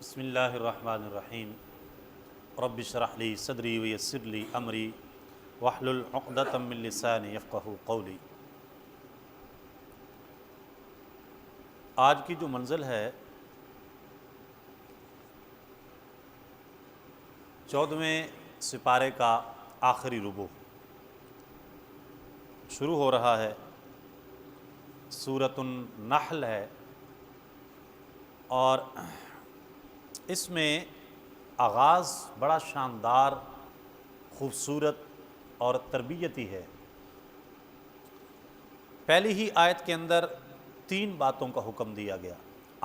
بسم اللہ الرحمن الرحیم رب اشرح لی صدری ویسر لی امری واحلل عقدۃ من لسانی یفقہوا قولی۔ آج کی جو منزل ہے 14ویں سپارے کا آخری ربوع شروع ہو رہا ہے، سورۃ النحل ہے، اور اس میں آغاز بڑا شاندار، خوبصورت اور تربیتی ہے۔ پہلی ہی آیت کے اندر 3 باتوں کا حکم دیا گیا۔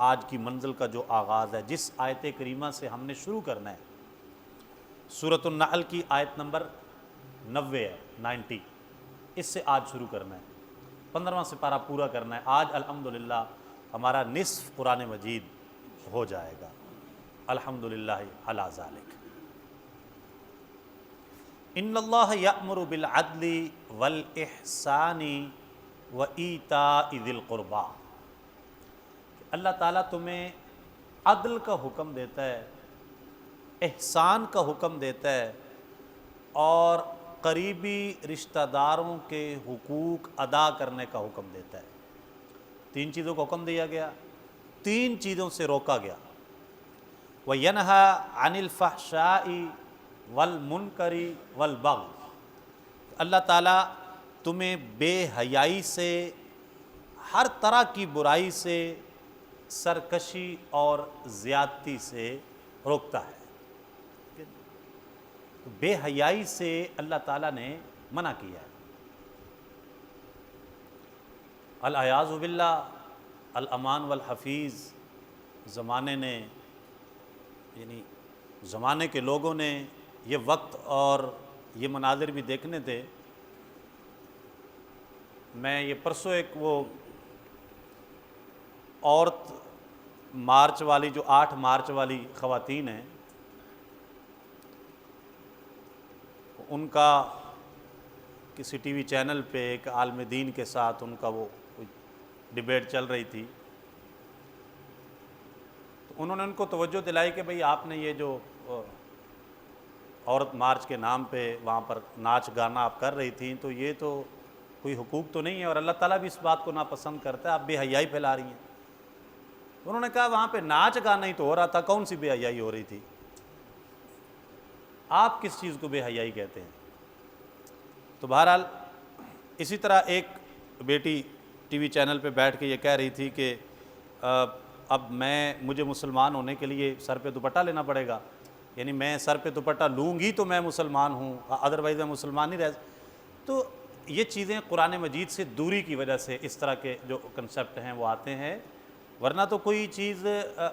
آج کی منزل کا جو آغاز ہے، جس آیت کریمہ سے ہم نے شروع کرنا ہے، سورۃ النحل کی آیت نمبر 90 ہے، 90، اس سے آج شروع کرنا ہے، 15واں سپارہ پورا کرنا ہے۔ آج الحمدللہ ہمارا نصف قرآن مجید ہو جائے گا، الحمدللہ علی ذالک۔ ان اللہ یأمر بالعدل والاحسان وایتاء ذی القربی، اللہ تعالیٰ تمہیں عدل کا حکم دیتا ہے، احسان کا حکم دیتا ہے، اور قریبی رشتہ داروں کے حقوق ادا کرنے کا حکم دیتا ہے۔ 3 چیزوں کا حکم دیا گیا، 3 چیزوں سے روکا گیا۔ وَيَنْهَى عَنِ الْفَحْشَاءِ وَالْمُنْكَرِ وَالْبَغْيِ، اللہ تعالیٰ تمہیں بے حیائی سے، ہر طرح کی برائی سے، سرکشی اور زیادتی سے روکتا ہے۔ بے حیائی سے اللہ تعالیٰ نے منع کیا ہے۔ العیاذ باللہ، الامان والحفیظ، زمانے نے، یعنی زمانے کے لوگوں نے یہ وقت اور یہ مناظر بھی دیکھنے تھے۔ میں یہ پرسوں ایک وہ عورت مارچ والی، جو 8 مارچ والی خواتین ہیں، ان کا کسی ٹی وی چینل پہ ایک عالم دین کے ساتھ ان کا وہ ڈیبیٹ چل رہی تھی، تو انہوں نے ان کو توجہ دلائی کہ بھئی آپ نے یہ جو عورت مارچ کے نام پہ وہاں پر ناچ گانا آپ کر رہی تھیں، تو یہ تو کوئی حقوق تو نہیں ہے، اور اللہ تعالیٰ بھی اس بات کو ناپسند کرتا ہے، آپ بے حیائی پھیلا رہی ہیں۔ انہوں نے کہا وہاں پہ ناچ گانا ہی تو ہو رہا تھا، کون سی بے حیائی ہو رہی تھی؟ آپ کس چیز کو بے حیائی کہتے ہیں؟ تو بہرحال اسی طرح ایک بیٹی ٹی وی چینل پہ بیٹھ کے یہ کہہ رہی تھی کہ اب مجھے مسلمان ہونے کے لیے سر پہ دوپٹہ لینا پڑے گا، یعنی میں سر پہ دوپٹہ لوں گی تو میں مسلمان ہوں، ادروائز میں مسلمان نہیں رہ۔ تو یہ چیزیں قرآن مجید سے دوری کی وجہ سے اس طرح کے جو کنسیپٹ ہیں وہ آتے ہیں، ورنہ تو کوئی چیز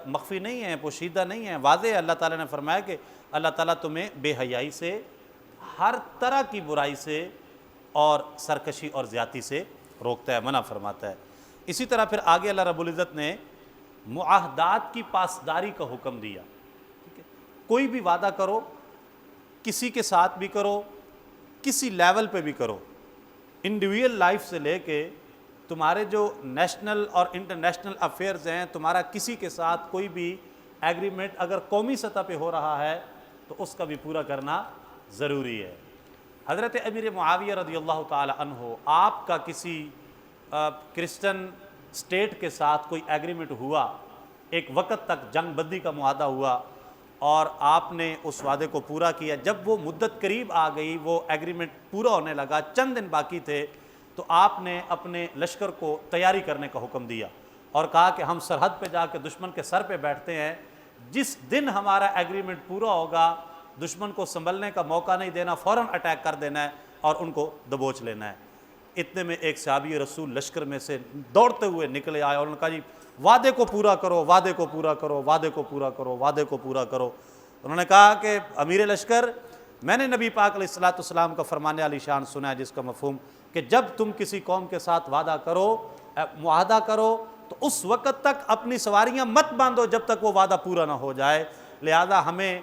مخفی نہیں ہے، پوشیدہ نہیں ہے، واضح ہے۔ اللہ تعالیٰ نے فرمایا کہ اللہ تعالیٰ تمہیں بے حیائی سے، ہر طرح کی برائی سے اور سرکشی اور زیادتی سے روکتا ہے، منع فرماتا ہے۔ اسی طرح پھر آگے اللہ رب العزت نے معاہدات کی پاسداری کا حکم دیا۔ ٹھیک ہے، کوئی بھی وعدہ کرو، کسی کے ساتھ بھی کرو، کسی لیول پہ بھی کرو، انڈیویجول لائف سے لے کے تمہارے جو نیشنل اور انٹرنیشنل افیئرز ہیں، تمہارا کسی کے ساتھ کوئی بھی ایگریمنٹ اگر قومی سطح پہ ہو رہا ہے تو اس کا بھی پورا کرنا ضروری ہے۔ حضرت امیر معاویہ رضی اللہ تعالی عنہ، آپ کا کسی کرسچن اسٹیٹ کے ساتھ کوئی ایگریمنٹ ہوا، ایک وقت تک جنگ بندی کا معاہدہ ہوا، اور آپ نے اس وعدے کو پورا کیا۔ جب وہ مدت قریب آ گئی، وہ ایگریمنٹ پورا ہونے لگا، چند دن باقی تھے، تو آپ نے اپنے لشکر کو تیاری کرنے کا حکم دیا اور کہا کہ ہم سرحد پہ جا کے دشمن کے سر پہ بیٹھتے ہیں، جس دن ہمارا ایگریمنٹ پورا ہوگا دشمن کو سنبھلنے کا موقع نہیں دینا، فوراً اٹیک کر دینا ہے اور ان کو دبوچ لینا ہے۔ اتنے میں ایک صحابی رسول لشکر میں سے دوڑتے ہوئے نکلے آئے اور انہوں نے کہا جی وعدے کو پورا کرو، وعدے کو پورا کرو، وعدے کو پورا کرو، وعدے کو پورا کرو۔ انہوں نے کہا کہ امیر لشکر، میں نے نبی پاک علیہ الصلوۃ والسلام کا فرمان علی شان سنا ہے، جس کا مفہوم کہ جب تم کسی قوم کے ساتھ وعدہ کرو، معاہدہ کرو، تو اس وقت تک اپنی سواریاں مت باندھو جب تک وہ وعدہ پورا نہ ہو جائے۔ لہذا ہمیں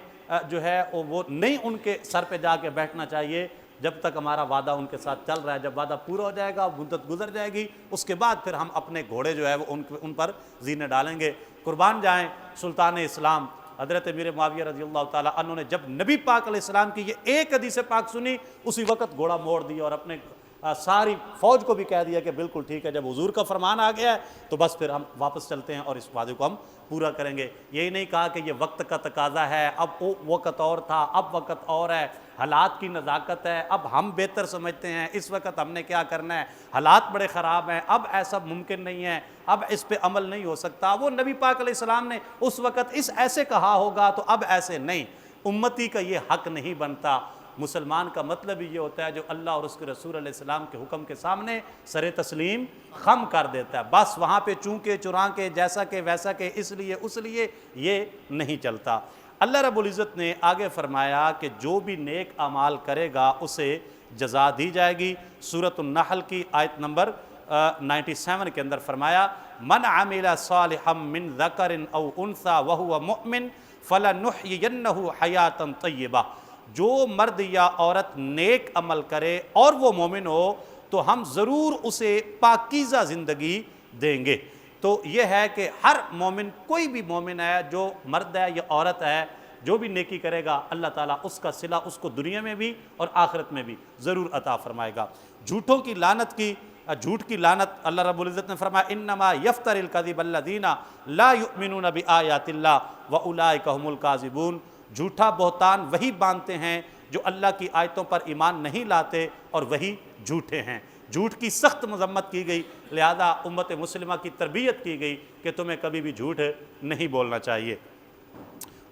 جو ہے وہ نہیں ان کے سر پہ جا کے بیٹھنا چاہیے جب تک ہمارا وعدہ ان کے ساتھ چل رہا ہے۔ جب وعدہ پورا ہو جائے گا، مدت گزر جائے گی، اس کے بعد پھر ہم اپنے گھوڑے جو ہے وہ ان پر زینے ڈالیں گے۔ قربان جائیں سلطان اسلام حضرت امیر معاویہ رضی اللہ تعالیٰ عنہ نے جب نبی پاک علیہ السلام کی یہ ایک حدیث پاک سنی اسی وقت گھوڑا موڑ دیا اور اپنے ساری فوج کو بھی کہہ دیا کہ بالکل ٹھیک ہے، جب حضور کا فرمان آ گیا ہے تو بس پھر ہم واپس چلتے ہیں اور اس وعدے کو ہم پورا کریں گے۔ یہی نہیں کہا کہ یہ وقت کا تقاضا ہے، اب وقت اور تھا، اب وقت اور ہے، حالات کی نزاکت ہے، اب ہم بہتر سمجھتے ہیں، اس وقت ہم نے کیا کرنا ہے، حالات بڑے خراب ہیں، اب ایسا ممکن نہیں ہے، اب اس پہ عمل نہیں ہو سکتا۔ وہ نبی پاک علیہ السلام نے اس وقت اس ایسے کہا ہوگا تو اب ایسے نہیں، امتی کا یہ حق نہیں بنتا۔ مسلمان کا مطلب یہ ہوتا ہے جو اللہ اور اس کے رسول علیہ السلام کے حکم کے سامنے سر تسلیم خم کر دیتا ہے، بس وہاں پہ چونکہ چراں کے جیسا کہ ویسا کہ اس لیے یہ نہیں چلتا۔ اللہ رب العزت نے آگے فرمایا کہ جو بھی نیک اعمال کرے گا اسے جزا دی جائے گی۔ سورۃ النحل کی آیت نمبر 97 کے اندر فرمایا من عمل صالحا من ذکر او انثی وہو مؤمن فلنحیینہ حیاتا طیبہ، جو مرد یا عورت نیک عمل کرے اور وہ مومن ہو تو ہم ضرور اسے پاکیزہ زندگی دیں گے۔ تو یہ ہے کہ ہر مومن، کوئی بھی مومن ہے جو مرد ہے یا عورت ہے، جو بھی نیکی کرے گا اللہ تعالیٰ اس کا صلہ اس کو دنیا میں بھی اور آخرت میں بھی ضرور عطا فرمائے گا۔ جھوٹ کی لعنت اللہ رب العزت نے فرمایا انما یفتر الکذب الذین لا یؤمنون بآیات اللہ واولئک هم الکاذبون، جھوٹا بہتان وہی باندھتے ہیں جو اللہ کی آیتوں پر ایمان نہیں لاتے اور وہی جھوٹے ہیں۔ جھوٹ کی سخت مذمت کی گئی، لہذا امت مسلمہ کی تربیت کی گئی کہ تمہیں کبھی بھی جھوٹ نہیں بولنا چاہیے۔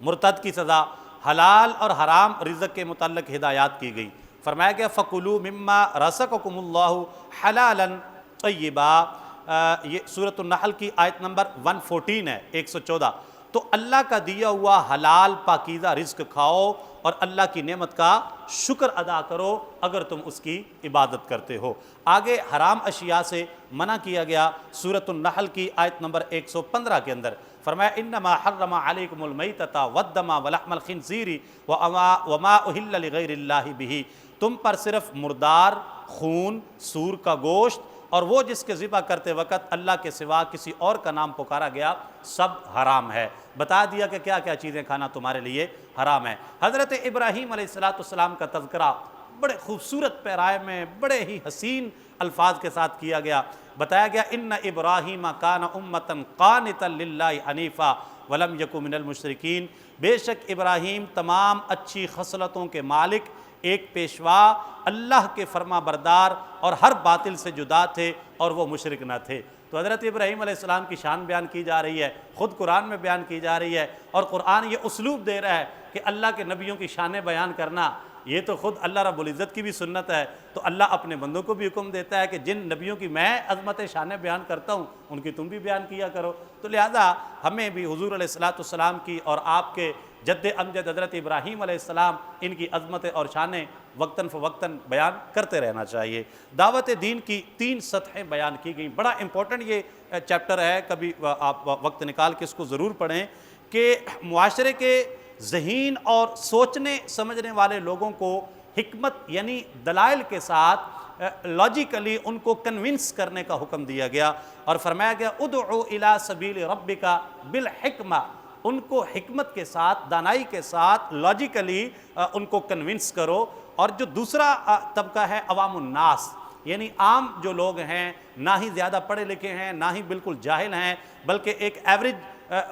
مرتد کی سزا، حلال اور حرام رزق کے متعلق ہدایات کی گئی۔ فرمایا گیا فَكُلُوا مِمَّا رَزَقَكُمُ اللَّهُ حَلَالًا طَيِّبًا، یہ سورۃ النحل کی آیت نمبر 114 ہے، 114۔ تو اللہ کا دیا ہوا حلال پاکیزہ رزق کھاؤ اور اللہ کی نعمت کا شکر ادا کرو اگر تم اس کی عبادت کرتے ہو۔ آگے حرام اشیاء سے منع کیا گیا سورۃ النحل کی آیت نمبر 115 کے اندر، فرمایا انما حرم علیکم المیتۃ والدم ولحم الخنزیر وما اہل لغیر اللہ بہ، تم پر صرف مردار، خون، سور کا گوشت اور وہ جس کے ذبح کرتے وقت اللہ کے سوا کسی اور کا نام پکارا گیا سب حرام ہے۔ بتا دیا کہ کیا کیا چیزیں کھانا تمہارے لیے حرام ہے۔ حضرت ابراہیم علیہ السلام کا تذکرہ بڑے خوبصورت پیرائے میں بڑے ہی حسین الفاظ کے ساتھ کیا گیا۔ بتایا گیا ان ابراہیم کان امۃ قانتا للہ حنیفا ولم یک من المشرکین، بے شک ابراہیم تمام اچھی خصلتوں کے مالک، ایک پیشوا، اللہ کے فرما بردار اور ہر باطل سے جدا تھے اور وہ مشرک نہ تھے۔ تو حضرت ابراہیم علیہ السلام کی شان بیان کی جا رہی ہے، خود قرآن میں بیان کی جا رہی ہے، اور قرآن یہ اسلوب دے رہا ہے کہ اللہ کے نبیوں کی شانیں بیان کرنا یہ تو خود اللہ رب العزت کی بھی سنت ہے۔ تو اللہ اپنے بندوں کو بھی حکم دیتا ہے کہ جن نبیوں کی میں عظمت شانیں بیان کرتا ہوں ان کی تم بھی بیان کیا کرو۔ تو لہذا ہمیں بھی حضور علیہ السلام کی اور آپ کے جد امجد حضرت ابراہیم علیہ السلام ان کی عظمتیں اور شانیں وقتاً فوقتاً بیان کرتے رہنا چاہیے۔ دعوت دین کی 3 سطحیں بیان کی گئیں، بڑا امپورٹنٹ یہ چیپٹر ہے، کبھی آپ وقت نکال کے اس کو ضرور پڑھیں کہ معاشرے کے ذہین اور سوچنے سمجھنے والے لوگوں کو حکمت یعنی دلائل کے ساتھ لاجیکلی ان کو کنونس کرنے کا حکم دیا گیا، اور فرمایا گیا ادعو الی سبیل ربک بالحکمہ، ان کو حکمت کے ساتھ، دانائی کے ساتھ لاجیکلی ان کو کنونس کرو۔ اور جو دوسرا طبقہ ہے عوام الناس، یعنی عام جو لوگ ہیں، نہ ہی زیادہ پڑھے لکھے ہیں نہ ہی بالکل جاہل ہیں، بلکہ ایک ایوریج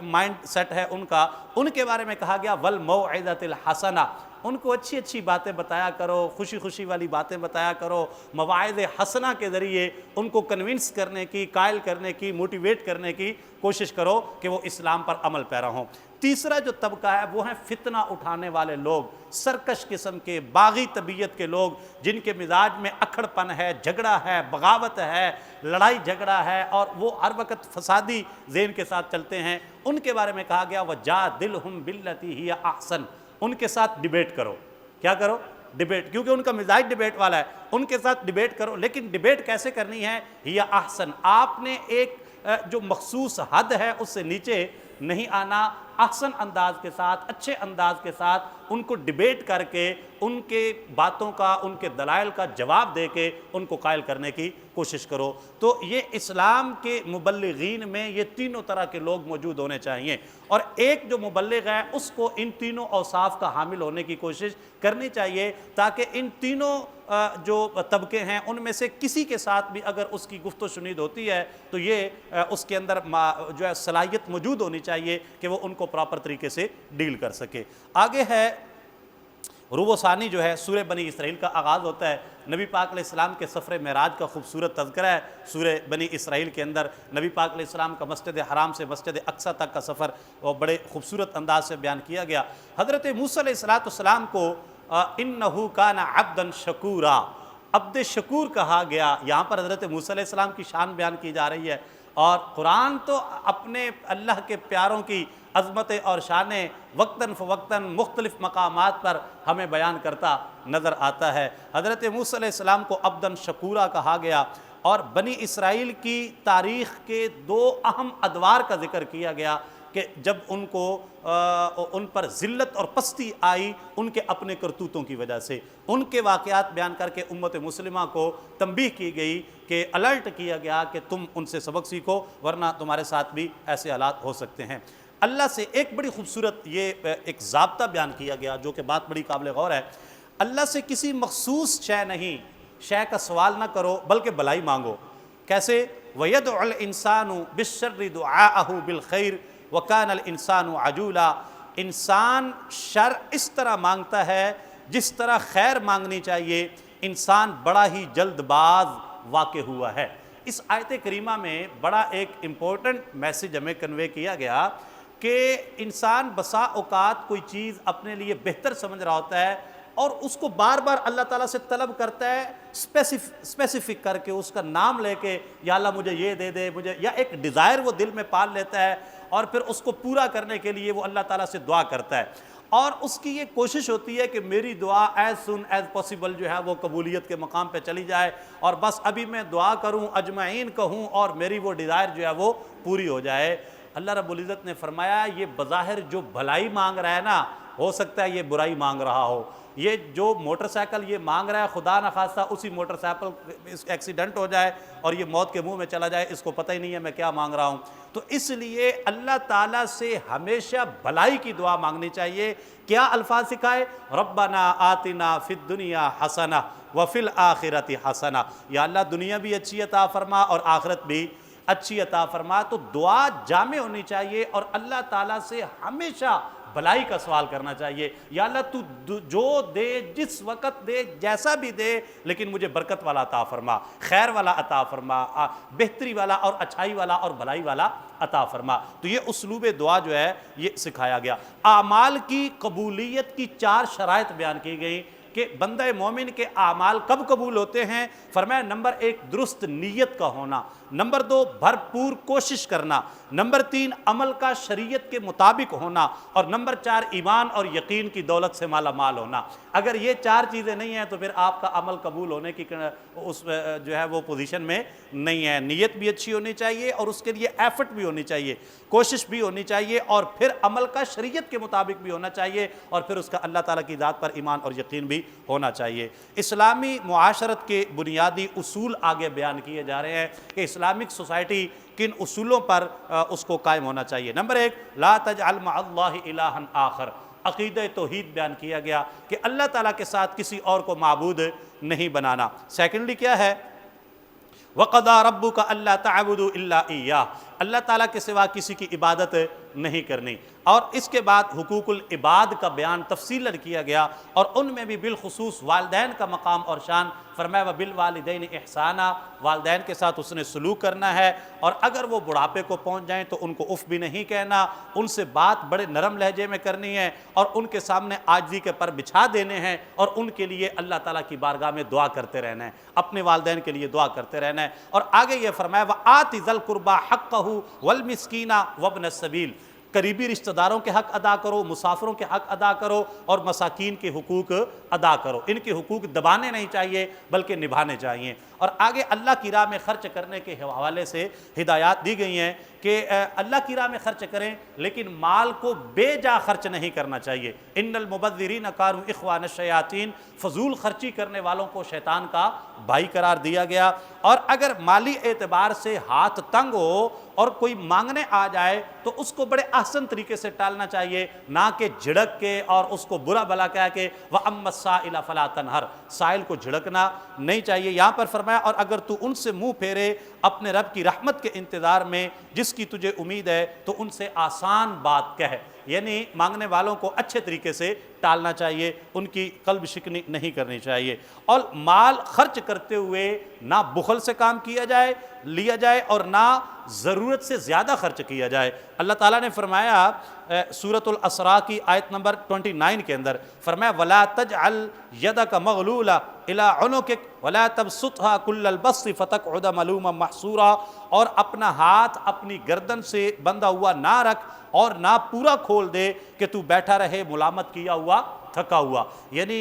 مائنڈ سیٹ ہے ان کا، ان کے بارے میں کہا گیا والموعظۃ الحسنہ، ان کو اچھی اچھی باتیں بتایا کرو، خوشی خوشی والی باتیں بتایا کرو، مواعظ حسنہ کے ذریعے ان کو کنونس کرنے کی، قائل کرنے کی، موٹیویٹ کرنے کی کوشش کرو کہ وہ اسلام پر عمل پیرا ہوں۔ تیسرا جو طبقہ ہے وہ ہیں فتنہ اٹھانے والے لوگ، سرکش قسم کے، باغی طبیعت کے لوگ، جن کے مزاج میں اکھڑ پن ہے، جھگڑا ہے، بغاوت ہے، لڑائی جھگڑا ہے، اور وہ ہر وقت فسادی ذہن کے ساتھ چلتے ہیں۔ ان کے بارے میں کہا گیا وَجَادِلْهُمْ بِالَّتِي هِيَ أَحْسَنُ، ان کے ساتھ ڈیبیٹ کرو۔ کیا کرو؟ ڈیبیٹ، کیونکہ ان کا مزاج ڈیبیٹ والا ہے، ان کے ساتھ ڈیبیٹ کرو، لیکن ڈیبیٹ کیسے کرنی ہے؟ ہی احسن، آپ نے ایک جو مخصوص حد ہے اس سے نیچے نہیں آنا، احسن انداز کے ساتھ، اچھے انداز کے ساتھ ان کو ڈیبیٹ کر کے ان کے باتوں کا، ان کے دلائل کا جواب دے کے ان کو قائل کرنے کی کوشش کرو۔ تو یہ اسلام کے مبلغین میں یہ تینوں طرح کے لوگ موجود ہونے چاہیے، اور ایک جو مبلغ ہے اس کو ان تینوں اوصاف کا حامل ہونے کی کوشش کرنی چاہیے، تاکہ ان تینوں جو طبقے ہیں ان میں سے کسی کے ساتھ بھی اگر اس کی گفت و شنید ہوتی ہے تو یہ اس کے اندر جو ہے صلاحیت موجود ہونی چاہیے کہ وہ ان کو پراپر طریقے سے ڈیل کر سکے۔ آگے ہے ربع ثانی جو ہے سورہ بنی اسرائیل کا آغاز ہوتا ہے۔ نبی پاک علیہ السلام کے سفر معراج کا خوبصورت تذکرہ ہے سورہ بنی اسرائیل کے اندر۔ نبی پاک علیہ السلام کا مسجد حرام سے مسجد اقصیٰ تک کا سفر وہ بڑے خوبصورت انداز سے بیان کیا گیا۔ حضرت موسیٰ علیہ السلام کو انہو کان عبدا شکورا، عبد شکور کہا گیا۔ یہاں پر حضرت موسیٰ علیہ السلام کی شان بیان کی جا رہی ہے، اور قرآن تو اپنے اللہ کے پیاروں کی عظمتیں اور شانیں وقتاً فوقتاً مختلف مقامات پر ہمیں بیان کرتا نظر آتا ہے۔ حضرت موسیٰ علیہ السلام کو عبداً شکورا کہا گیا، اور بنی اسرائیل کی تاریخ کے دو اہم ادوار کا ذکر کیا گیا کہ جب ان کو ان پر ذلت اور پستی آئی ان کے اپنے کرتوتوں کی وجہ سے، ان کے واقعات بیان کر کے امت مسلمہ کو تنبیہ کی گئی کہ الرٹ کیا گیا کہ تم ان سے سبق سیکھو ورنہ تمہارے ساتھ بھی ایسے حالات ہو سکتے ہیں۔ اللہ سے ایک بڑی خوبصورت یہ ایک ضابطہ بیان کیا گیا جو کہ بات بڑی قابل غور ہے۔ اللہ سے کسی مخصوص شے نہیں، شے کا سوال نہ کرو بلکہ بھلائی مانگو۔ کیسے؟ وَيَدْعُ الْإِنسَانُ بِالشَّرِّ دُعَاءَهُ بِالْخَيْرِ وَكَانَ الْإِنسَانُ عَجُولًا۔ انسان شر اس طرح مانگتا ہے جس طرح خیر مانگنی چاہیے، انسان بڑا ہی جلد باز واقع ہوا ہے۔ اس آیت کریمہ میں بڑا ایک امپورٹنٹ میسیج ہمیں کنوے کیا گیا کہ انسان بسا اوقات کوئی چیز اپنے لیے بہتر سمجھ رہا ہوتا ہے اور اس کو بار بار اللہ تعالیٰ سے طلب کرتا ہے، اسپیسیفک کر کے اس کا نام لے کے، یا اللہ مجھے یہ دے دے، مجھے، یا ایک ڈیزائر وہ دل میں پال لیتا ہے اور پھر اس کو پورا کرنے کے لیے وہ اللہ تعالیٰ سے دعا کرتا ہے، اور اس کی یہ کوشش ہوتی ہے کہ میری دعا ایز سون ایز پاسبل جو ہے وہ قبولیت کے مقام پہ چلی جائے، اور بس ابھی میں دعا کروں، اجمعین کہوں، اور میری وہ ڈیزائر جو ہے وہ پوری ہو جائے۔ اللہ رب العزت نے فرمایا یہ بظاہر جو بھلائی مانگ رہا ہے نا، ہو سکتا ہے یہ برائی مانگ رہا ہو۔ یہ جو موٹر سائیکل یہ مانگ رہا ہے، خدا نخواستہ اسی موٹر سائیکل ایکسیڈنٹ ہو جائے اور یہ موت کے منہ میں چلا جائے، اس کو پتہ ہی نہیں ہے میں کیا مانگ رہا ہوں۔ تو اس لیے اللہ تعالیٰ سے ہمیشہ بھلائی کی دعا مانگنی چاہیے۔ کیا الفاظ سکھائے؟ ربنا آتنا فی الدنیا حسنہ وفی الآخرۃ حسنہ، یا اللہ دنیا بھی اچھی عطا فرما اور آخرت بھی اچھی عطا فرما۔ تو دعا جامع ہونی چاہیے اور اللہ تعالیٰ سے ہمیشہ بھلائی کا سوال کرنا چاہیے۔ یا اللہ تو جو دے، جس وقت دے، جیسا بھی دے، لیکن مجھے برکت والا عطا فرما، خیر والا عطا فرما، بہتری والا اور اچھائی والا اور بھلائی والا عطا فرما۔ تو یہ اسلوب دعا جو ہے یہ سکھایا گیا۔ اعمال کی قبولیت کی 4 شرائط بیان کی گئی کہ بندہ مومن کے اعمال کب قبول ہوتے ہیں۔ فرمایا نمبر 1 درست نیت کا ہونا، نمبر 2 بھرپور کوشش کرنا، نمبر 3 عمل کا شریعت کے مطابق ہونا، اور نمبر 4 ایمان اور یقین کی دولت سے مالا مال ہونا۔ اگر یہ 4 چیزیں نہیں ہیں تو پھر آپ کا عمل قبول ہونے کی اس جو ہے وہ پوزیشن میں نہیں ہے۔ نیت بھی اچھی ہونی چاہیے اور اس کے لیے ایفرٹ بھی ہونی چاہیے، کوشش بھی ہونی چاہیے، اور پھر عمل کا شریعت کے مطابق بھی ہونا چاہیے، اور پھر اس کا اللہ تعالیٰ کی ذات پر ایمان اور یقین بھی ہونا چاہیے۔ اسلامی معاشرت کے بنیادی اصول آگے بیان کیے جا رہے ہیں کہ اسلامک سوسائٹی کن اصولوں پر اس کو قائم ہونا چاہیے۔ نمبر 1 لا تجعل مع اللہ الہا آخر، عقیدہ توحید بیان کیا گیا کہ اللہ تعالیٰ کے ساتھ کسی اور کو معبود نہیں بنانا۔ سیکنڈلی کیا ہے؟ وَقَضَىٰ رَبُّكَ أَلَّا تَعْبُدُوا إِلَّا إِيَّاهُ، اللہ تعالیٰ کے سوا کسی کی عبادت نہیں کرنی۔ اور اس کے بعد حقوق العباد کا بیان تفصیلاً کیا گیا، اور ان میں بھی بالخصوص والدین کا مقام اور شان۔ فرمایا وَبِالْوَالِدَيْنِ إِحْسَانًا، والدین کے ساتھ اس نے سلوک کرنا ہے، اور اگر وہ بڑھاپے کو پہنچ جائیں تو ان کو اف بھی نہیں کہنا، ان سے بات بڑے نرم لہجے میں کرنی ہے، اور ان کے سامنے عاجزی کے پر بچھا دینے ہیں، اور ان کے لیے اللہ تعالیٰ کی بارگاہ میں دعا کرتے رہنا ہے، اپنے والدین کے لیے دعا کرتے رہنا ہے۔ اور آگے یہ فرمایا وَآتِ ذَا الْقُرْبَىٰ حَقَّهُ وَالْمِسْكِينَ وَابْنَ السَّبِيلِ، قریبی رشتہ داروں کے حق ادا کرو، مسافروں کے حق ادا کرو اور مساکین کے حقوق ادا کرو۔ ان کے حقوق دبانے نہیں چاہیے بلکہ نبھانے چاہیے۔ اور آگے اللہ کی راہ میں خرچ کرنے کے حوالے سے ہدایات دی گئی ہیں کہ اللہ کی راہ میں خرچ کریں لیکن مال کو بے جا خرچ نہیں کرنا چاہیے۔ ان المبذرین کانوا اخوان الشیاطین، فضول خرچی کرنے والوں کو شیطان کا بھائی قرار دیا گیا۔ اور اگر مالی اعتبار سے ہاتھ تنگ ہو اور کوئی مانگنے آ جائے تو اس کو بڑے احسن طریقے سے ٹالنا چاہیے، نہ کہ جھڑک کے اور اس کو برا بھلا کہہ کے وَأَمَّا السَّائِلَ فَلَا تَنْهَرْ، سائل کو جھڑکنا نہیں چاہیے۔ یہاں پر فرمایا اور اگر تو ان سے منہ پھیرے اپنے رب کی رحمت کے انتظار میں جس کی تجھے امید ہے تو ان سے آسان بات کہہ، یعنی مانگنے والوں کو اچھے طریقے سے ٹالنا چاہیے، ان کی قلب شکنی نہیں کرنی چاہیے۔ اور مال خرچ کرتے ہوئے نہ بخل سے کام لیا جائے اور نہ ضرورت سے زیادہ خرچ کیا جائے۔ اللہ تعالیٰ نے فرمایا سورۃ الاسراء کی آیت نمبر 29 کے اندر فرمایا وَلَا تَجْعَلْ يَدَكَ مَغْلُولَةً إِلَىٰ عُنُقِكَ وَلَا تَبْسُطْهَا كُلَّ الْبَسْطِ فَتَقْعُدَ مَلُومًا مَحْسُورًا، اور اپنا ہاتھ اپنی گردن سے بندھا ہوا نہ رکھ اور نہ پورا کھول دے کہ تو بیٹھا رہے ملامت کیا ہوا تھکا ہوا۔ یعنی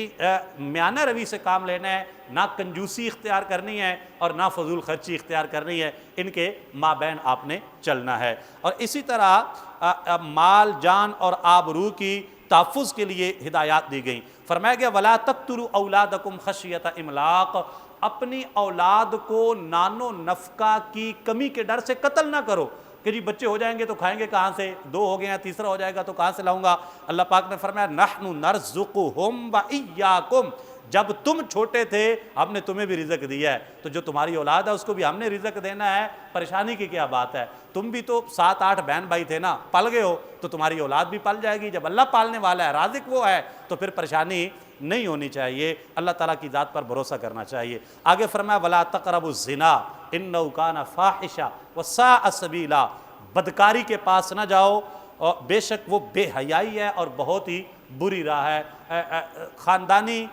میانہ روی سے کام لینا ہے، نہ کنجوسی اختیار کرنی ہے اور نہ فضول خرچی اختیار کرنی ہے، ان کے مابین آپ نے چلنا ہے۔ اور اسی طرح مال جان اور آبرو کی تحفظ کے لیے ہدایات دی گئیں۔ فرمایا گیا وَلَا تَقْتُلُوا أَوْلَادَكُمْ خَشْيَةَ إِمْلَاقٍ، اپنی اولاد کو نان و نفقہ کی کمی کے ڈر سے قتل نہ کرو کہ جی بچے ہو جائیں گے تو کھائیں گے کہاں سے، 2 ہو گئے ہیں تیسرا ہو جائے گا تو کہاں سے لاؤں گا۔ اللہ پاک نے فرمایا نحن نرزقہم وإیاکم، جب تم چھوٹے تھے ہم نے تمہیں بھی رزق دیا ہے، تو جو تمہاری اولاد ہے اس کو بھی ہم نے رزق دینا ہے، پریشانی کی کیا بات ہے۔ تم بھی تو 7-8 بہن بھائی تھے نا، پل گئے ہو تو تمہاری اولاد بھی پل جائے گی۔ جب اللہ پالنے والا ہے، رازق وہ ہے، تو پھر پریشانی نہیں ہونی چاہیے، اللہ تعالیٰ کی ذات پر بھروسہ کرنا چاہیے۔ آگے فرمایا وَلَا تَقْرَبُوا الزِّنَا إِنَّهُ كَانَ فَاحِشًا وَسَاءَ سَبِيلًا، بدکاری کے پاس نہ جاؤ اور بے شک وہ بے حیائی ہے اور بہت ہی بری راہ ہے۔ خاندانی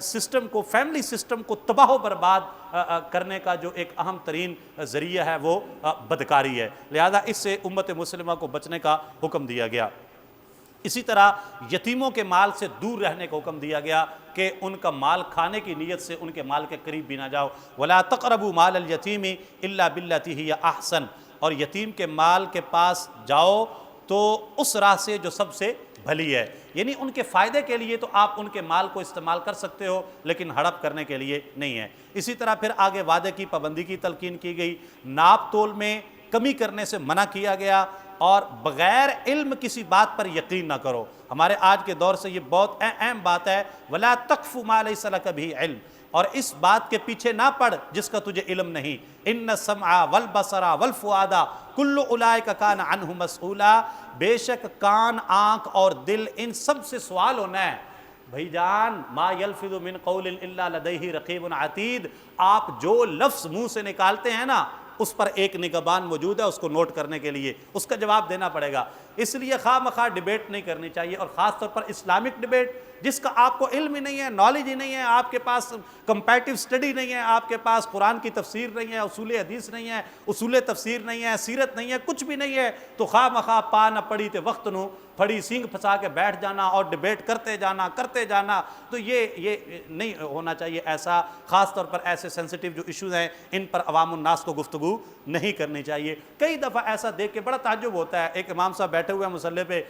سسٹم کو، فیملی سسٹم کو تباہ و برباد کرنے کا جو ایک اہم ترین ذریعہ ہے وہ بدکاری ہے، لہذا اس سے امت مسلمہ کو بچنے کا حکم دیا گیا۔ اسی طرح یتیموں کے مال سے دور رہنے کا حکم دیا گیا کہ ان کا مال کھانے کی نیت سے ان کے مال کے قریب بھی نہ جاؤ۔ وَلَا تَقْرَبُوا مَالَ الْيَتِيمِ إِلَّا بِالَّتِي هِيَ أَحْسَنُ، اور یتیم کے مال کے پاس جاؤ تو اس راہ سے جو سب سے بھلی ہے، یعنی ان کے فائدے کے لیے تو آپ ان کے مال کو استعمال کر سکتے ہو لیکن ہڑپ کرنے کے لیے نہیں ہے۔ اسی طرح پھر آگے وعدے کی پابندی کی تلقین کی گئی، ناپ تول میں کمی کرنے سے منع کیا گیا، اور بغیر علم کسی بات پر یقین نہ کرو۔ ہمارے آج کے دور سے یہ بہت اہم بات ہے، وَلَا تَقْفُ مَا لَيْسَ لَكَ بِهِ عِلْم، اور اس بات کے پیچھے نہ پڑ جس کا تجھے علم نہیں۔ إِنَّ السَّمْعَ وَالْبَصَرَ وَالْفُؤَادَ كُلُّ أُولَئِكَ كَانَ عَنْهُ مسئولا، بے شک کان، آنکھ اور دل ان سب سے سوال ہونا ہے۔ بھائی جان ما یلفظ من قول الا لدیہ رقیب عتید، آپ جو لفظ منہ سے نکالتے ہیں نا اس پر ایک نگہبان موجود ہے اس کو نوٹ کرنے کے لیے، اس کا جواب دینا پڑے گا۔ اس لیے خواہ مخواہ ڈیبیٹ نہیں کرنی چاہیے، اور خاص طور پر اسلامک ڈیبیٹ جس کا آپ کو علم ہی نہیں ہے، نالج ہی نہیں ہے، آپ کے پاس کمپیریٹیو اسٹڈی نہیں ہے، آپ کے پاس قرآن کی تفسیر نہیں ہے، اصول حدیث نہیں ہے، اصول تفسیر نہیں ہے، سیرت نہیں ہے، کچھ بھی نہیں ہے، تو خواہ مخواہ پا نہ پڑی تے وقت نو پھڑی سینگ پھنسا کے بیٹھ جانا اور ڈیبیٹ کرتے جانا، تو یہ نہیں ہونا چاہیے ایسا۔ خاص طور پر ایسے سینسٹیو جو ایشوز ہیں ان پر عوام الناس کو گفتگو نہیں کرنی چاہیے۔ کئی دفعہ ایسا دیکھ کے بڑا تعجب ہوتا ہے، ایک امام صاحب بیٹھے ہوئے ہیں مصلی پہ،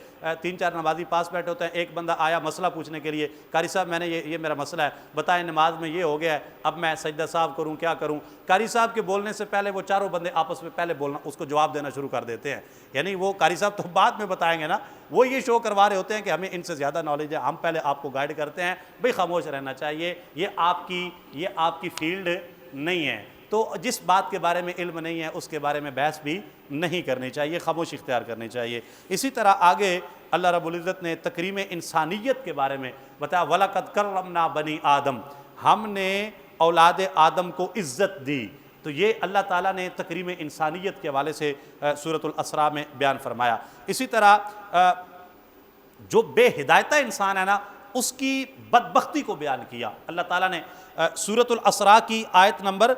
3-4 نمازی پاس بیٹھے ہوتے ہیں، ایک بندہ آیا مسئلہ پوچھنے کے لیے، قاری صاحب میں نے یہ میرا مسئلہ ہے، بتائیں نماز میں یہ ہو گیا ہے، اب میں سجدہ صاحب کروں کیا کروں؟ قاری صاحب کے بولنے سے پہلے وہ چاروں بندے آپس میں پہلے بولنا، اس کو جواب دینا شروع کر دیتے ہیں، یعنی وہ قاری صاحب تو بعد میں بتائیں گے نا، وہ یہ شو کروا رہے ہوتے ہیں کہ ہمیں ان سے زیادہ نالج ہے، ہم پہلے آپ کو گائیڈ کرتے ہیں۔ بھئی خاموش رہنا چاہیے، یہ آپ کی فیلڈ نہیں ہے، تو جس بات کے بارے میں علم نہیں ہے اس کے بارے میں بحث بھی نہیں کرنی چاہیے، خاموش اختیار کرنی چاہیے۔ اسی طرح آگے اللہ رب العزت نے تکریم انسانیت کے بارے میں بتایا، وَلَقَدْ كَرَّمْنَا بَنِي آدم، ہم نے اولاد آدم کو عزت دی، تو یہ اللہ تعالیٰ نے تکریم انسانیت کے حوالے سے سورۃ الاسراء میں بیان فرمایا۔ اسی طرح جو بے ہدایتہ انسان ہے نا اس کی بدبختی کو بیان کیا۔ اللہ تعالیٰ نے سورۃ الاسراء کی آیت نمبر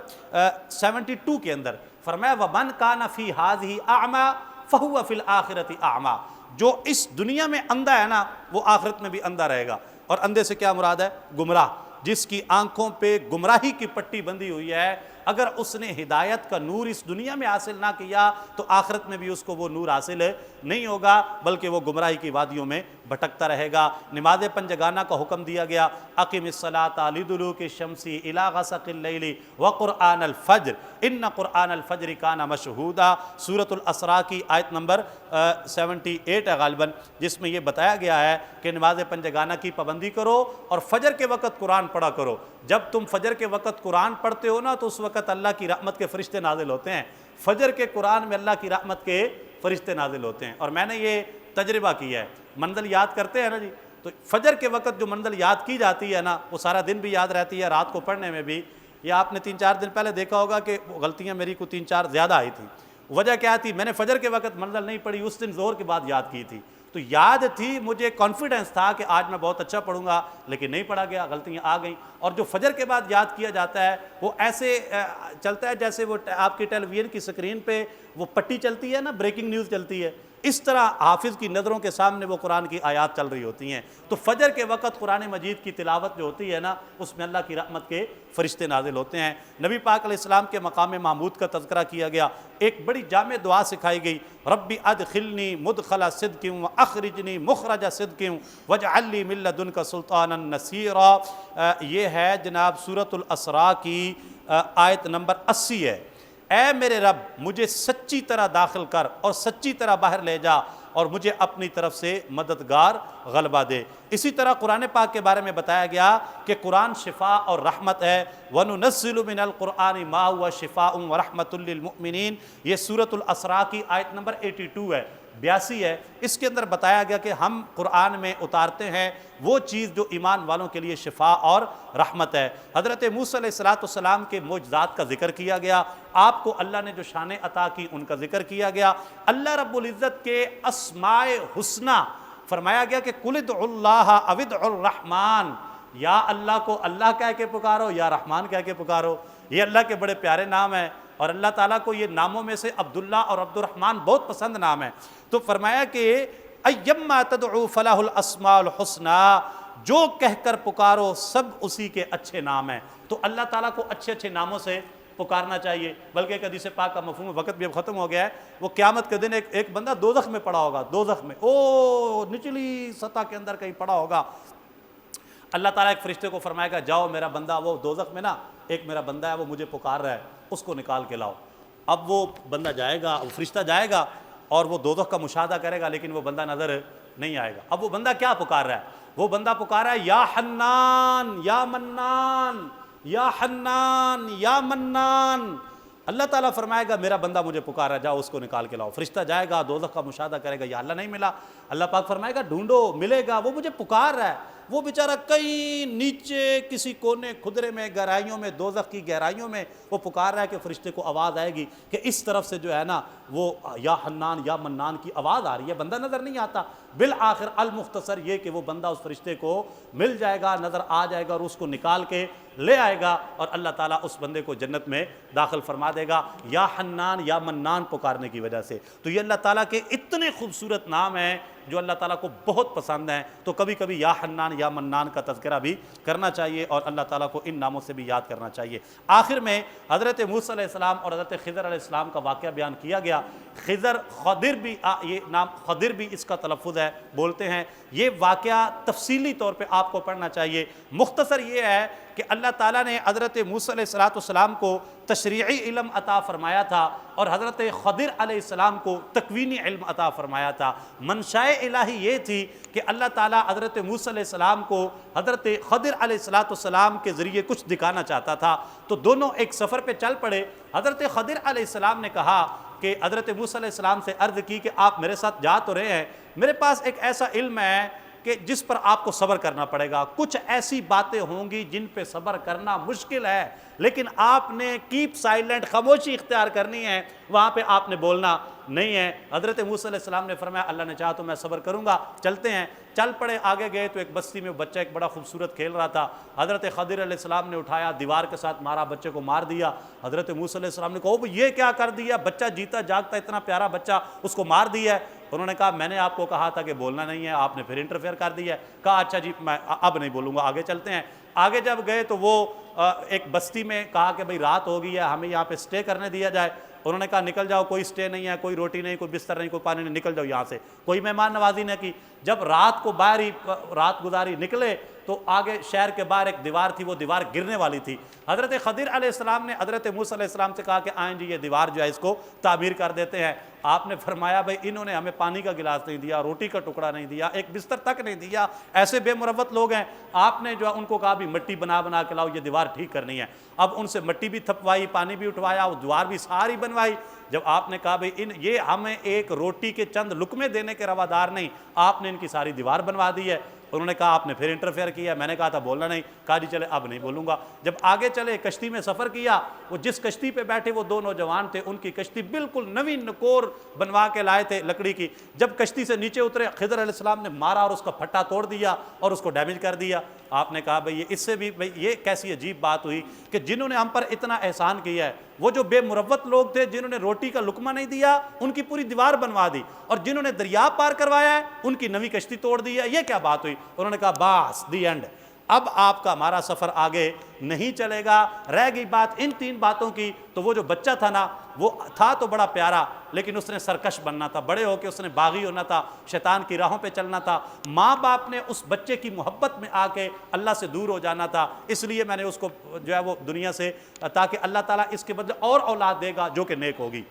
72 کے اندر فرمایا وَمَنْ كَانَ فِي هَذِهِ أَعْمَى فَهُوَ فِي الْآخِرَةِ أَعْمَى، جو اس دنیا میں اندھا ہے نا وہ آخرت میں بھی اندھا رہے گا۔ اور اندھے سے کیا مراد ہے؟ گمراہ، جس کی آنکھوں پہ گمراہی کی پٹی بندھی ہوئی ہے، اگر اس نے ہدایت کا نور اس دنیا میں حاصل نہ کیا تو آخرت میں بھی اس کو وہ نور حاصل نہیں ہوگا، بلکہ وہ گمراہی کی وادیوں میں بھٹکتا رہے گا۔ نماز پنجگانہ کا حکم دیا گیا، اقم الصلاۃ لدلوک الشمس الی غسق اللیل وقرآن الفجر ان قرآن الفجر کان مشہودا، سورۃ الاسراء کی آیت نمبر 78 ہے غالباً، جس میں یہ بتایا گیا ہے کہ نماز پنجگانہ کی پابندی کرو اور فجر کے وقت قرآن پڑھا کرو۔ جب تم فجر کے وقت قرآن پڑھتے ہو نا تو اس وقت اللہ کی رحمت کے فرشتے نازل ہوتے ہیں، فجر کے قرآن میں اللہ کی رحمت کے فرشتے نازل ہوتے ہیں۔ اور میں نے یہ تجربہ کیا ہے، منزل یاد کرتے ہیں نا جی، تو فجر کے وقت جو منزل یاد کی جاتی ہے نا وہ سارا دن بھی یاد رہتی ہے، رات کو پڑھنے میں بھی۔ یا آپ نے 3-4 دن پہلے دیکھا ہوگا کہ غلطیاں میری کو 3-4 زیادہ آئی تھیں، وجہ کیا تھی؟ میں نے فجر کے وقت منزل نہیں پڑھی، اس دن ظہر کے بعد یاد کی تھی، تو یاد تھی، مجھے کانفیڈنس تھا کہ آج میں بہت اچھا پڑھوں گا، لیکن نہیں پڑھا گیا، غلطیاں آ گئیں۔ اور جو فجر کے بعد یاد کیا جاتا ہے وہ ایسے چلتا ہے جیسے وہ آپ کی ٹیلی ویژن کی سکرین پہ وہ پٹی چلتی ہے نا، بریکنگ نیوز چلتی ہے، اس طرح حافظ کی نظروں کے سامنے وہ قرآن کی آیات چل رہی ہوتی ہیں۔ تو فجر کے وقت قرآن مجید کی تلاوت جو ہوتی ہے نا اس میں اللہ کی رحمت کے فرشتے نازل ہوتے ہیں۔ نبی پاک علیہ السلام کے مقام محمود کا تذکرہ کیا گیا، ایک بڑی جامع دعا سکھائی گئی، ربی ادخلنی مدخل صدق واخرجنی مخرج صدق واجعل لی من لدنک سلطانا نصیرا۔ یہ ہے جناب سورۃ الاسراء کی آیت نمبر 80 ہے۔ اے میرے رب مجھے سچی طرح داخل کر اور سچی طرح باہر لے جا اور مجھے اپنی طرف سے مددگار غلبہ دے۔ اسی طرح قرآن پاک کے بارے میں بتایا گیا کہ قرآن شفا اور رحمت ہے، وَنُنَزِّلُ مِنَ الْقُرْآنِ مَا هُوَ شِفَاءٌ وَرَحْمَةٌ لِّلْمُؤْمِنِينَ، یہ سورۃ الاسراء کی آیت نمبر 82 ہے، 82 ہے۔ اس کے اندر بتایا گیا کہ ہم قرآن میں اتارتے ہیں وہ چیز جو ایمان والوں کے لیے شفا اور رحمت ہے۔ حضرت موسیٰ علیہ السلام کے معجزات کا ذکر کیا گیا، آپ کو اللہ نے جو شانیں عطا کی ان کا ذکر کیا گیا۔ اللہ رب العزت کے اسماء حسنی فرمایا گیا کہ قُلِ ادْعُوا اللَّهَ أَوِ ادْعُوا الرَّحْمَٰنَ، یا اللہ کو اللہ کہہ کے پکارو یا رحمان کہہ کے پکارو۔ یہ اللہ کے بڑے پیارے نام ہیں اور اللہ تعالیٰ کو یہ ناموں میں سے عبداللہ اور عبد الرحمن بہت پسند نام ہے۔ تو فرمایا کہ ایما تدعو فلہ الاسماء الحسنی، جو کہہ کر پکارو سب اسی کے اچھے نام ہیں۔ تو اللہ تعالیٰ کو اچھے اچھے ناموں سے پکارنا چاہیے۔ بلکہ ایک حدیث پاک کا مفہوم، وقت بھی اب ختم ہو گیا ہے، وہ قیامت کے دن ایک بندہ دوزخ میں پڑا ہوگا، دوزخ میں نچلی سطح کے اندر کہیں پڑا ہوگا۔ اللہ تعالیٰ ایک فرشتے کو فرمائے گا جاؤ میرا بندہ، وہ دوزخ میں نا ایک میرا بندہ ہے وہ مجھے پکار رہا ہے، اس کو نکال کے لاؤ۔ اب وہ بندہ جائے گا، وہ فرشتہ جائے گا اور وہ دوزخ کا مشاہدہ کرے گا، لیکن وہ بندہ نظر نہیں آئے گا۔ اب وہ بندہ کیا پکار رہا ہے؟ وہ بندہ پکار رہا ہے یا حنان یا منان، یا حنان یا منان۔ اللہ تعالیٰ فرمائے گا میرا بندہ مجھے پکار رہا ہے، جاؤ اس کو نکال کے لاؤ۔ فرشتہ جائے گا، دوزخ کا مشاہدہ کرے گا، یا اللہ نہیں ملا۔ اللہ پاک فرمائے گا ڈھونڈو، ملے گا، وہ مجھے پکار رہا ہے۔ وہ بیچارہ کہیں نیچے کسی کونے خدرے میں، گہرائیوں میں، دوزخ کی گہرائیوں میں وہ پکار رہا ہے کہ فرشتے کو آواز آئے گی کہ اس طرف سے جو ہے نا وہ یا حنان یا منان کی آواز آ رہی ہے، بندہ نظر نہیں آتا۔ بالآخر المختصر یہ کہ وہ بندہ اس فرشتے کو مل جائے گا، نظر آ جائے گا اور اس کو نکال کے لے آئے گا اور اللہ تعالیٰ اس بندے کو جنت میں داخل فرما دے گا یا حنان یا منان پکارنے کی وجہ سے۔ تو یہ اللہ تعالیٰ کے اتنے خوبصورت نام ہیں جو اللہ تعالیٰ کو بہت پسند ہیں۔ تو کبھی کبھی یا حنان یا منان کا تذکرہ بھی کرنا چاہیے اور اللہ تعالیٰ کو ان ناموں سے بھی یاد کرنا چاہیے۔ آخر میں حضرت موسیٰ علیہ السلام اور حضرت خضر علیہ السلام کا واقعہ بیان کیا گیا۔ خضر بھی یہ نام خضر بھی اس کا تلفظ ہے، بولتے ہیں۔ یہ واقعہ تفصیلی طور پہ آپ کو پڑھنا چاہیے۔ مختصر یہ ہے کہ اللہ تعالیٰ نے حضرت موسیٰ علیہ السلام کو تشریعی علم عطا فرمایا تھا اور حضرت خضر علیہ السلام کو تکوینی علم عطا فرمایا تھا۔ منشاء الہی یہ تھی کہ اللہ تعالیٰ حضرت موسیٰ علیہ السلام کو حضرت خضر علیہ السلام کے ذریعے کچھ دکھانا چاہتا تھا۔ تو دونوں ایک سفر پہ چل پڑے۔ حضرت خضر علیہ السلام نے کہا کہ حضرت موسیٰ علیہ السلام سے عرض کی کہ آپ میرے ساتھ جا تو رہے ہیں، میرے پاس ایک ایسا علم ہے کہ جس پر آپ کو صبر کرنا پڑے گا۔ کچھ ایسی باتیں ہوں گی جن پہ صبر کرنا مشکل ہے، لیکن آپ نے کیپ سائلنٹ، خاموشی اختیار کرنی ہے، وہاں پہ آپ نے بولنا نہیں ہے۔ حضرت موسیٰ علیہ السلام نے فرمایا اللہ نے چاہا تو میں صبر کروں گا، چلتے ہیں۔ چل پڑے، آگے گئے تو ایک بستی میں بچہ ایک بڑا خوبصورت کھیل رہا تھا۔ حضرت خضر علیہ السلام نے اٹھایا، دیوار کے ساتھ مارا، بچے کو مار دیا۔ حضرت موسیٰ علیہ السلام نے کہا یہ کیا کر دیا؟ بچہ جیتا جاگتا اتنا پیارا بچہ، اس کو مار دیا ہے۔ انہوں نے کہا میں نے آپ کو کہا تھا کہ بولنا نہیں ہے، آپ نے پھر انٹرفیئر کر دیا ہے۔ کہا اچھا جی میں اب نہیں بولوں گا، آگے چلتے ہیں۔ آگے جب گئے تو وہ ایک بستی میں کہا کہ بھئی رات ہو گئی ہے، ہمیں یہاں پہ سٹے کرنے دیا جائے۔ انہوں نے کہا نکل جاؤ، کوئی سٹے نہیں ہے، کوئی روٹی نہیں، کوئی بستر نہیں، کوئی پانی نہیں، نکل جاؤ یہاں سے۔ کوئی مہمان نوازی نہ کی۔ جب رات کو باہر ہی رات گزاری نکلے تو آگے شہر کے باہر ایک دیوار تھی، وہ دیوار گرنے والی تھی۔ حضرت خضر علیہ السلام نے حضرت موسیٰ علیہ السلام سے کہا کہ آئیں جی یہ دیوار جو ہے اس کو تعمیر کر دیتے ہیں۔ آپ نے فرمایا بھئی انہوں نے ہمیں پانی کا گلاس نہیں دیا، روٹی کا ٹکڑا نہیں دیا، ایک بستر تک نہیں دیا، ایسے بے مروت لوگ ہیں۔ آپ نے جو ہے ان کو کہا بھی مٹی بنا بنا کے لاؤ، یہ دیوار ٹھیک کرنی ہے۔ اب ان سے مٹی بھی تھپوائی، پانی بھی اٹھوایا، وہ دیوار بھی ساری بنوائی۔ جب آپ نے کہا بھئی یہ ہمیں ایک روٹی کے چند لقمے دینے کے روادار نہیں، آپ نے ان کی ساری دیوار بنوا دی ہے۔ انہوں نے کہا آپ نے پھر انٹرفیئر کیا، میں نے کہا تھا بولنا نہیں۔ کہا جی چلے اب نہیں بولوں گا۔ جب آگے چلے کشتی میں سفر کیا، وہ جس کشتی پہ بیٹھے وہ دو نوجوان تھے، ان کی کشتی بالکل نوی نکور بنوا کے لائے تھے لکڑی کی۔ جب کشتی سے نیچے اترے خضر علیہ السلام نے مارا اور اس کا پھٹا توڑ دیا اور اس کو ڈیمیج کر دیا۔ آپ نے کہا بھئی اس سے بھی بھئی یہ کیسی عجیب بات ہوئی کہ جنہوں نے ہم پر اتنا احسان کیا ہے، وہ جو بے مروت لوگ تھے جنہوں نے روٹی کا لقمہ نہیں دیا، ان کی پوری دیوار بنوا دی، اور جنہوں نے دریا پار کروایا ہے ان کی نوی کشتی توڑ دی ہے، یہ کیا بات ہوئی؟ انہوں نے کہا بس دی اینڈ، اب آپ کا ہمارا سفر آگے نہیں چلے گا۔ رہ گئی بات ان تین باتوں کی، تو وہ جو بچہ تھا نا، وہ تھا تو بڑا پیارا، لیکن اس نے سرکش بننا تھا، بڑے ہو کے اس نے باغی ہونا تھا، شیطان کی راہوں پہ چلنا تھا۔ ماں باپ نے اس بچے کی محبت میں آ کے اللہ سے دور ہو جانا تھا، اس لیے میں نے اس کو جو ہے وہ دنیا سے، تاکہ اللہ تعالیٰ اس کے بدلے اور اولاد دے گا جو کہ نیک ہوگی۔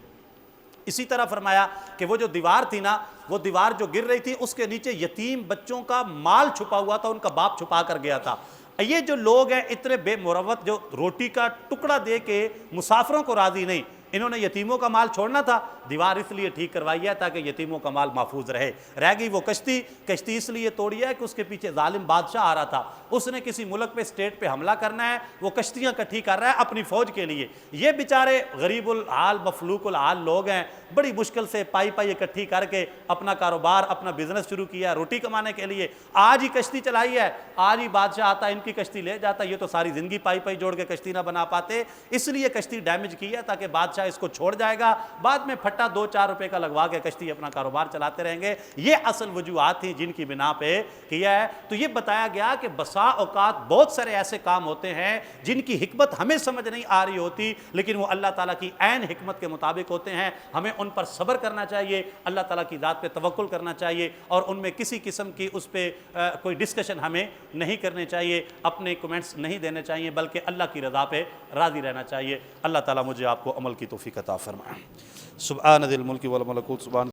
اسی طرح فرمایا کہ وہ جو دیوار تھی نا، وہ دیوار جو گر رہی تھی اس کے نیچے یتیم بچوں کا مال چھپا ہوا تھا، ان کا باپ چھپا کر گیا تھا۔ یہ جو لوگ ہیں اتنے بے مروت، جو روٹی کا ٹکڑا دے کے مسافروں کو راضی نہیں، انہوں نے یتیموں کا مال چھوڑنا تھا۔ دیوار اس لیے ٹھیک کروائی ہے تاکہ یتیموں کا مال محفوظ رہے۔ رہ گئی وہ کشتی اس لیے توڑی ہے کہ اس کے پیچھے ظالم بادشاہ آ رہا تھا، اس نے کسی ملک پہ اسٹیٹ پہ حملہ کرنا ہے، وہ کشتیاں اکٹھی کر رہا ہے اپنی فوج کے لیے۔ یہ بیچارے غریب الحال مفلوق الحال لوگ ہیں، بڑی مشکل سے پائی اکٹھی کر کے اپنا کاروبار، اپنا بزنس شروع کیا روٹی کمانے کے لیے۔ آج ہی کشتی چلائی ہے، آج ہی بادشاہ آتا ان کی کشتی لے جاتا، یہ تو ساری زندگی پائی جوڑ کے کشتی نہ بنا پاتے، اس لیے کشتی ڈیمیج کی ہے تاکہ بادشاہ اس کو چھوڑ جائے گا، بعد میں پھٹا 2-4 روپے کا لگوا کے کشتی اپنا کاروبار چلاتے رہیں گے۔ یہ اصل وجوہات تھیں جن کی بنا پہ کیا ہے۔ تو یہ بتایا گیا کہ بسا اوقات بہت سارے ایسے کام ہوتے ہیں جن کی حکمت ہمیں سمجھ نہیں آ رہی ہوتی، لیکن وہ اللہ تعالیٰ کی عین حکمت کے مطابق ہوتے ہیں۔ ہمیں ان پر صبر کرنا چاہیے، اللہ تعالیٰ کی ذات پہ توکل کرنا چاہیے، اور ان میں کسی قسم کی اس پہ کوئی ڈسکشن ہمیں نہیں کرنی چاہیے، اپنے کمنٹس نہیں دینے چاہیے، بلکہ اللہ کی رضا پہ راضی رہنا چاہیے۔ اللہ تعالیٰ مجھے آپ کو عمل کی توفیق عطا فرمائے۔ سبحان ذی الملک والملکوت، سبحان